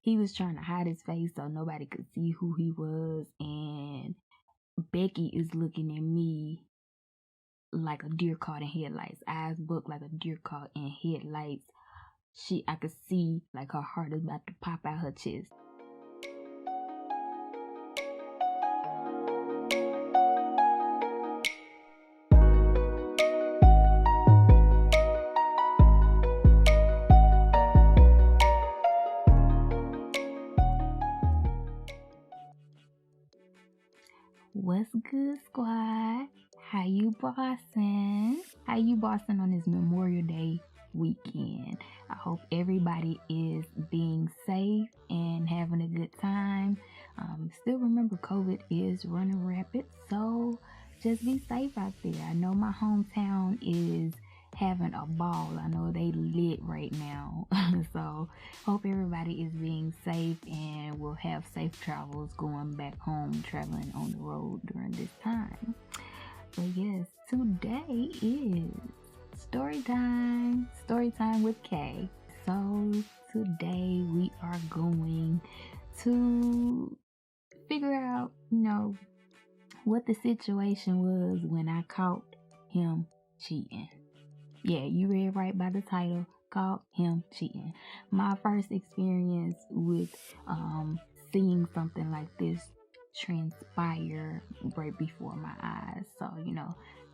he was trying to hide his face so nobody could see who he was. And Becky is looking at me like a deer caught in headlights, eyes booked like a deer caught in headlights. I could see like her heart is about to pop out her chest. What's good, squad? How you bossing? How you bossing on this Memorial Day weekend? I hope everybody is being safe and having a good time. Still remember COVID is running rapid, so just be safe out there. I know my hometown is having a ball. I know they lit right now. So hope everybody is being safe and will have safe travels going back home, traveling on the road during this time. But yes, today is Storytime with Kay. So today we are going to figure out, what the situation was when I caught him cheating. Yeah, you read right by the title, caught him cheating. My first experience with seeing something like this transpire right before my eyes. So,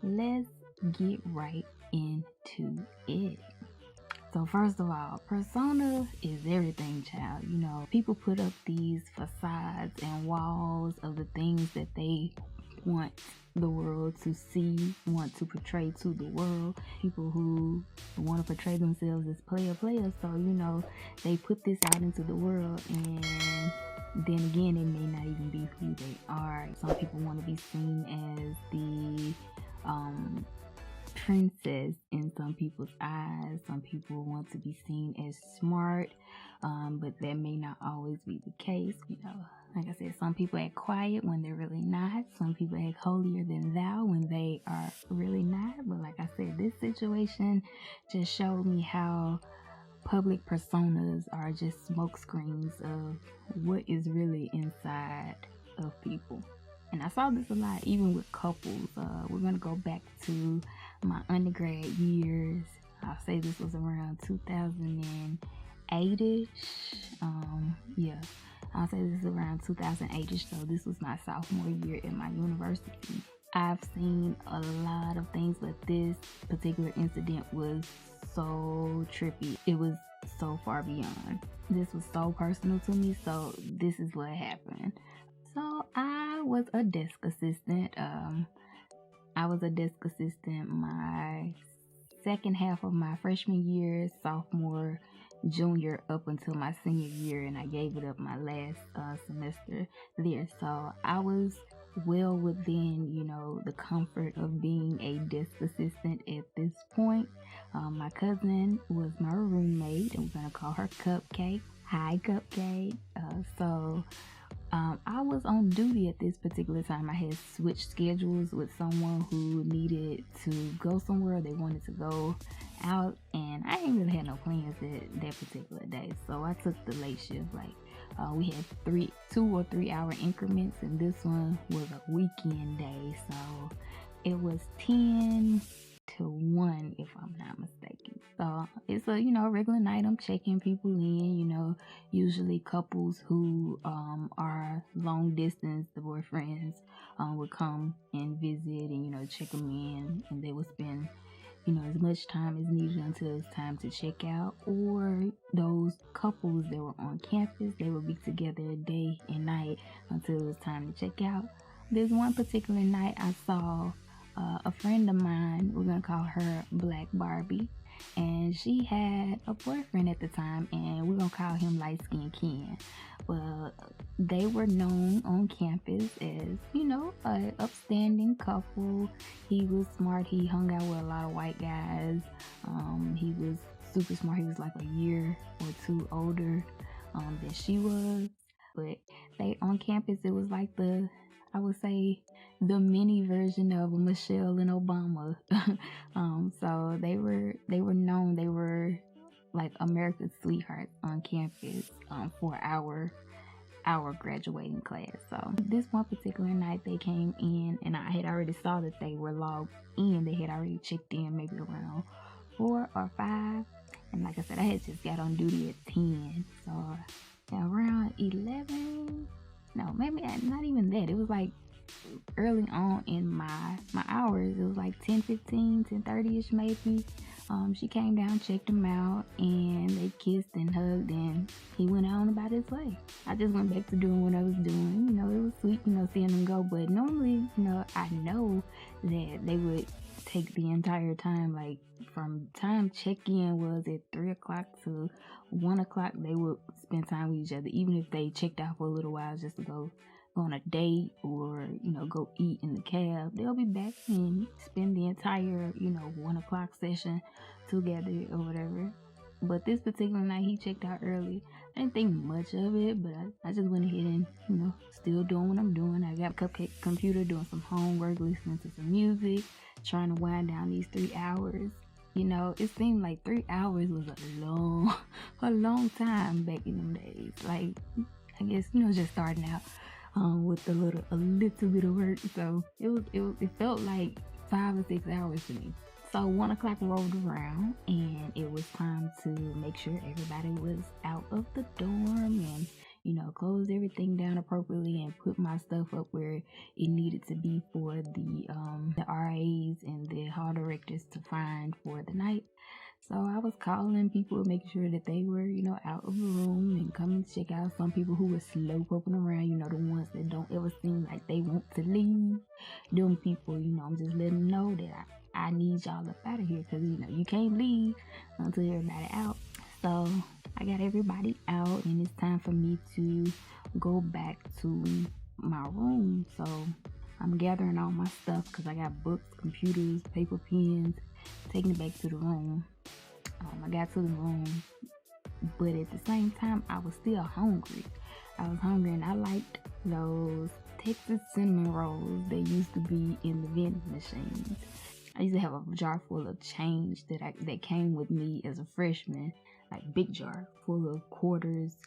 let's get right into it. So first of all, persona is everything, child. People put up these facades and walls of the things that they want the world to see, want to portray to the world. People who want to portray themselves as players, so they put this out into the world, and then again it may not even be who they are. Some people want to be seen as the princess in some people's eyes. Some people want to be seen as smart, but that may not always be the case. Like I said, some people act quiet when they're really not. Some people act holier than thou when they are really not. But like I said, this situation just showed me how public personas are just smoke screens of what is really inside of people. And I saw this a lot even with couples. We're going to go back to my undergrad years. I'll say this was around 2008-ish. Yeah, I'll say this is around 2008-ish. So this was my sophomore year at my university. I've seen a lot of things, but this particular incident was so trippy. It was so far beyond. This was so personal to me. So this is what happened. So I was a desk assistant. My second half of my freshman year, sophomore, junior, up until my senior year, and I gave it up my last semester there. So I was well within, the comfort of being a desk assistant at this point. My cousin was my roommate, and we're gonna call her Cupcake. Hi, Cupcake. I was on duty at this particular time. I had switched schedules with someone who needed to go somewhere. They wanted to go out, and I didn't really have no plans that particular day. So I took the late shift. We had 2 or 3 hour increments, and this one was a weekend day. So it was 10 to 1, if I'm not mistaken. So it's a regular night. I'm checking people in, usually couples who are long distance, the boyfriends would come and visit and check them in, and they would spend as much time as needed until it's time to check out. Or those couples that were on campus, they would be together day and night until it was time to check out. This one particular night I saw a friend of mine, we're gonna call her Black Barbie, and she had a boyfriend at the time, and we're gonna call him Light Skin Ken. Well, they were known on campus as an upstanding couple. He was smart. He hung out with a lot of white guys. He was super smart. He was like a year or 2 older than she was. But they on campus, it was like I would say the mini version of Michelle and Obama. So they were known. They were like America's Sweethearts on campus for our graduating class. So this one particular night they came in and I had already saw that they were logged in. They had already checked in maybe around 4 or 5. And like I said, I had just got on duty at 10. So around 11, no, maybe not even that. It was like early on in my hours. It was like 10:15, 10:30ish maybe. She came down, checked him out, and they kissed and hugged, and he went on about his way. I just went back to doing what I was doing. You know, it was sweet, you know, seeing them go, but normally, you know, I know that they would take the entire time, like from time check-in was at 3 o'clock to 1 o'clock, they would spend time with each other, even if they checked out for a little while just to go on a date or, you know, go eat in the cab. They'll be back and spend the entire, you know, 1 o'clock session together or whatever. But this particular night he checked out early. I didn't think much of it, but I just went ahead and, you know, still doing what I'm doing. I got a cupcake computer, doing some homework, listening to some music, trying to wind down these 3 hours. You know, it seemed like 3 hours was a long time back in them days. Like, I guess, you know, just starting out with a little bit of work. So it felt like 5 or 6 hours to me. So 1 o'clock rolled around and it was time to make sure everybody was out of the dorm and, you know, close everything down appropriately and put my stuff up where it needed to be for the RAs and the hall directors to find for the night. So I was calling people, making sure that they were, you know, out of the room and coming to check out. Some people who were slow poking around, you know, the ones that don't ever seem like they want to leave. Them people, you know, I'm just letting them know that I need y'all up out of here because, you know, you can't leave until everybody out. So I got everybody out and it's time for me to go back to my room. So I'm gathering all my stuff because I got books, computers, paper, pens, taking it back to the room. I got to the room, but at the same time, I was still hungry. I was hungry and I liked those Texas cinnamon rolls that used to be in the vending machines. I used to have a jar full of change that came with me as a freshman, like big jar full of quarters,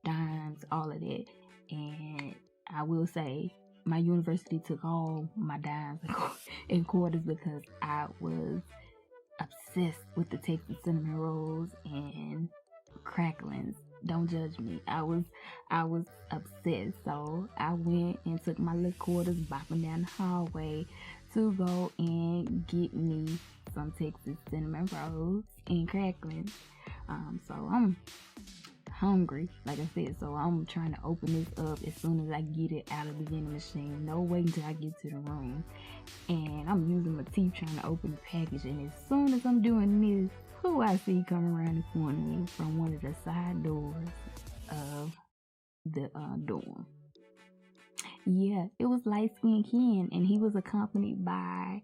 dimes, all of that. And I will say, my university took all my dimes and quarters because I was obsessed with the Texas cinnamon rolls and cracklings. Don't judge me. I was obsessed. So I went and took my little quarters, bopping down the hallway to go and get me some Texas cinnamon rolls and cracklings. So I'm hungry, like I said, so I'm trying to open this up as soon as I get it out of the vending machine. No wait until I get to the room. And I'm using my teeth trying to open the package, and as soon as I'm doing this, who I see come around the corner from one of the side doors of the dorm. Yeah, it was light skinned Ken, and he was accompanied by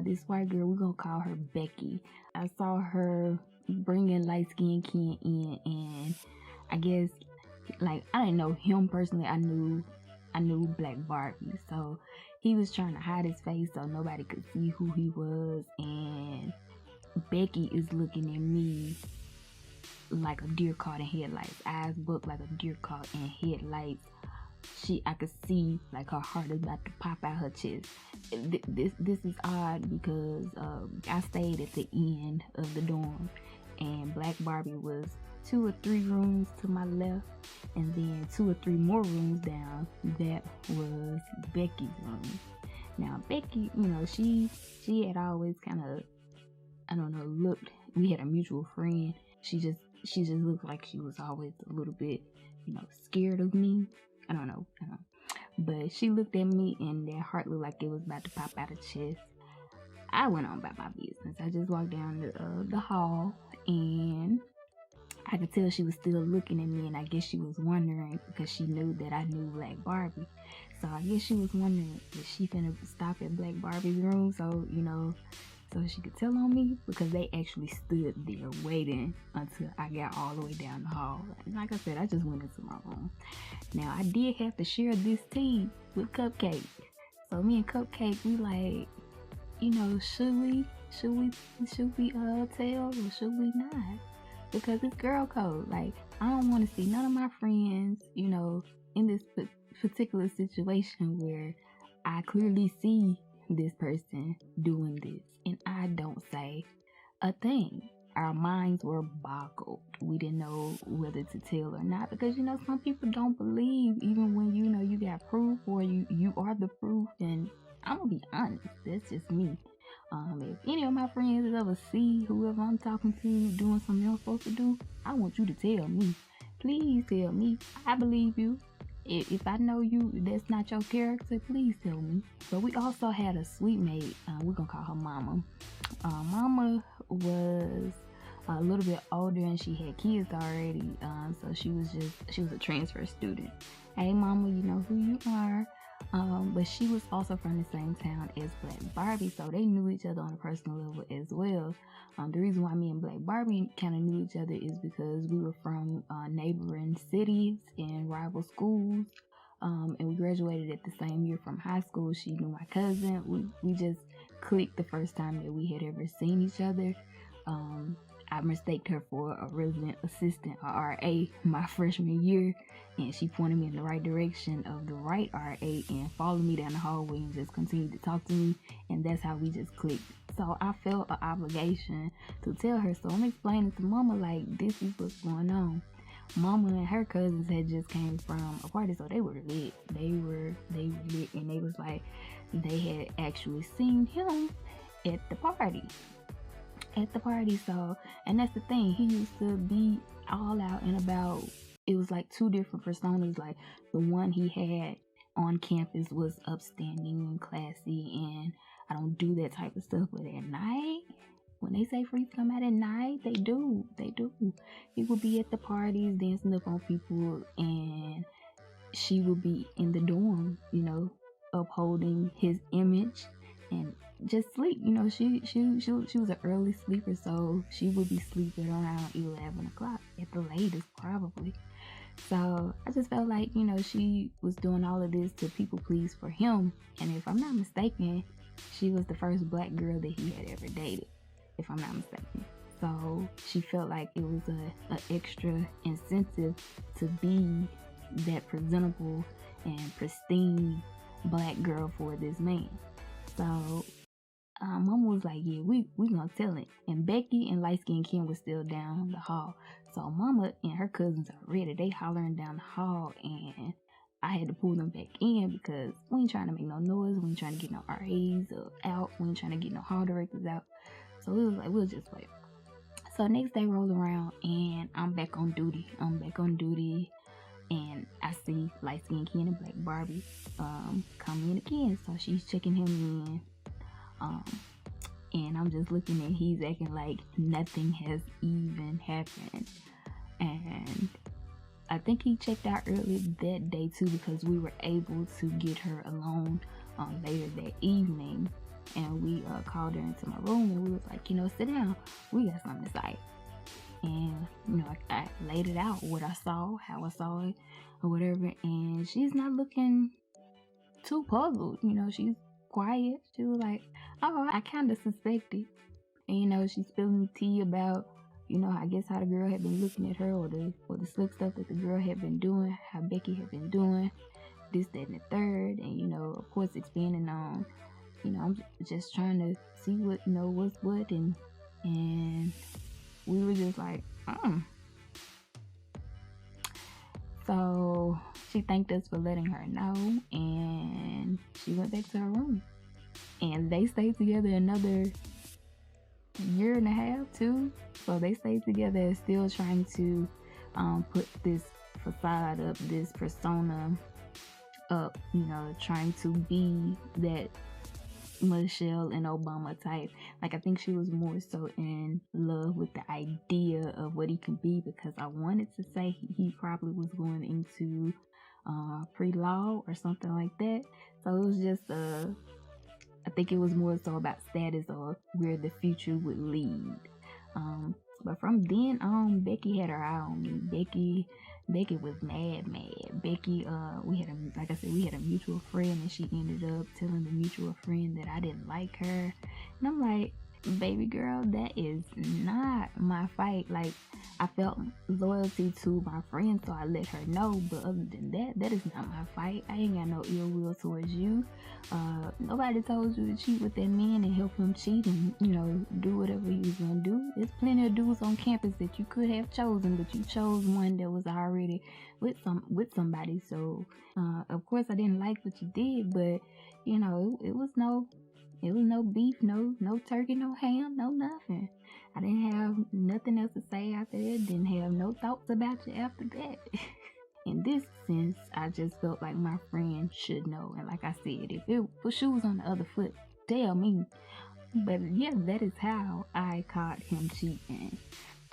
this white girl. We're gonna call her Becky. I saw her bringing light skinned Ken in, and I guess, like, I didn't know him personally. I knew Black Barbie, so he was trying to hide his face so nobody could see who he was. And Becky is looking at me like a deer caught in headlights, eyes booked like a deer caught in headlights. I could see like her heart is about to pop out her chest. This is odd because I stayed at the end of the dorm, and Black Barbie was 2 or 3 rooms to my left, and then 2 or 3 more rooms down, that was Becky's room. Now Becky, you know, she had always kind of, I don't know, looked, we had a mutual friend. She just looked like she was always a little bit, you know, scared of me. I don't know. But she looked at me and that heart looked like it was about to pop out her chest. I went on about my business. I just walked down the hall, and I could tell she was still looking at me, and I guess she was wondering because she knew that I knew Black Barbie. So I guess she was wondering if she finna stop at Black Barbie's room, so, you know, so she could tell on me, because they actually stood there waiting until I got all the way down the hall. And like I said, I just went into my room. Now I did have to share this tea with Cupcake. So me and Cupcake, we like, you know, should we tell or should we not? because it's girl code. Like, I don't want to see none of my friends, in this particular situation where I clearly see this person doing this and I don't say a thing. Our minds were boggled. We didn't know whether to tell or not because some people don't believe even when you got proof or you are the proof. And I'm gonna be honest, that's just me. If any of my friends ever see whoever I'm talking to doing something I'm supposed to do, I want you to tell me. Please tell me. I believe you. If I know you, that's not your character, please tell me. But we also had a sweet mate. We're gonna call her Mama. Mama was a little bit older and she had kids already. So she was a transfer student. Hey, Mama, you know who you are. But she was also from the same town as Black Barbie, so they knew each other on a personal level as well. The reason why me and Black Barbie kind of knew each other is because we were from neighboring cities and rival schools, and we graduated at the same year from high school. She knew my cousin. We just clicked the first time that we had ever seen each other. I mistaked her for a resident assistant, or RA, my freshman year, and she pointed me in the right direction of the right RA and followed me down the hallway and just continued to talk to me, and that's how we just clicked. So I felt an obligation to tell her. So I'm explaining to Mama, like, this is what's going on. Mama and her cousins had just came from a party, so they were lit. They were lit, and they was like, they had actually seen him at the party. So, and that's the thing, he used to be all out and about. It was like two different personas. Like, the one he had on campus was upstanding and classy, and I don't do that type of stuff. But at night, when they say freaks come out at night, they do. He would be at the parties dancing up on people, and she would be in the dorm, upholding his image and just sleep. She was an early sleeper, so she would be sleeping around 11 o'clock at the latest, probably. So I just felt like, she was doing all of this to people please for him. And if I'm not mistaken, she was the first Black girl that he had ever dated, if I'm not mistaken. So she felt like it was a extra incentive to be that presentable and pristine Black girl for this man. So Mama was like, yeah, we gonna tell it. And Becky and light skinned Kim was still down the hall. So Mama and her cousins are ready. They hollering down the hall, and I had to pull them back in because we ain't trying to make no noise. We ain't trying to get no RAs out. We ain't trying to get no hall directors out. So it was like, we'll just wait. So next day rolled around, and I'm back on duty. And I see light skinned Kim and Black Barbie come in again. So she's checking him in. And I'm just looking and he's acting like nothing has even happened. And I think he checked out early that day too, because we were able to get her alone later that evening. And we called her into my room and we was like, sit down, we got something to say. And I laid it out, what I saw, how I saw it, or whatever. And she's not looking too puzzled. She's quiet. She was like, oh, I kind of suspected. And she's spilling tea about I guess how the girl had been looking at her, or the slick stuff that the girl had been doing, how Becky had been doing this, that, and the third. And of course expanding on I'm just trying to see what what's what. And we were just like, So she thanked us for letting her know, and she went back to her room. And they stayed together another year and a half too. So they stayed together, still trying to put this facade up, this persona up, trying to be that Michelle and Obama type. Like, I think she was more so in love with the idea of what he could be, because I wanted to say he probably was going into pre-law or something like that. So it was just I think it was more so about status or where the future would lead. But from then on, Becky had her eye on me. Becky was mad. Becky, we had a mutual friend, and she ended up telling the mutual friend that I didn't like her. And I'm like, Baby girl, that is not my fight. Like, I felt loyalty to my friend, so I let her know. But other than that, that is not my fight. I ain't got no ill will towards you. Nobody told you to cheat with that man and help him cheat and, do whatever he was gonna do. There's plenty of dudes on campus that you could have chosen, but you chose one that was already with somebody. So, of course, I didn't like what you did, but it was no beef, no turkey, no ham, no nothing. I didn't have nothing else to say after that. Didn't have no thoughts about you after that. In this sense, I just felt like my friend should know. And like I said, if it was shoes on the other foot, tell me. But yeah, that is how I caught him cheating.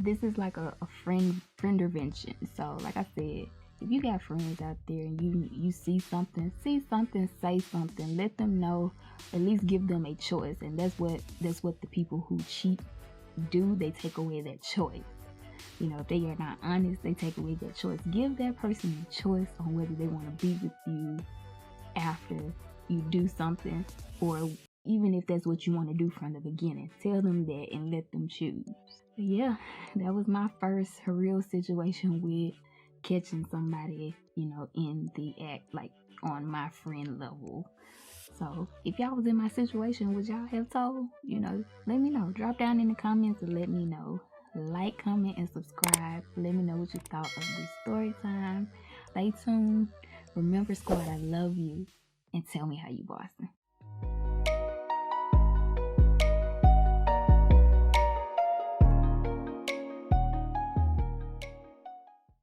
This is like a friend intervention. So like I said, if you got friends out there and you see something, say something, let them know, at least give them a choice. And that's what the people who cheat do. They take away that choice. If they are not honest, they take away that choice. Give that person a choice on whether they want to be with you after you do something, or even if that's what you want to do from the beginning. Tell them that and let them choose. But yeah, that was my first real situation with catching somebody, in the act, like on my friend level. So if y'all was in my situation, would y'all have told? Let me know. Drop down in the comments and let me know. Like, comment, and subscribe. Let me know what you thought of this story time. Stay tuned. Remember, squad, I love you. And tell me how you bossing.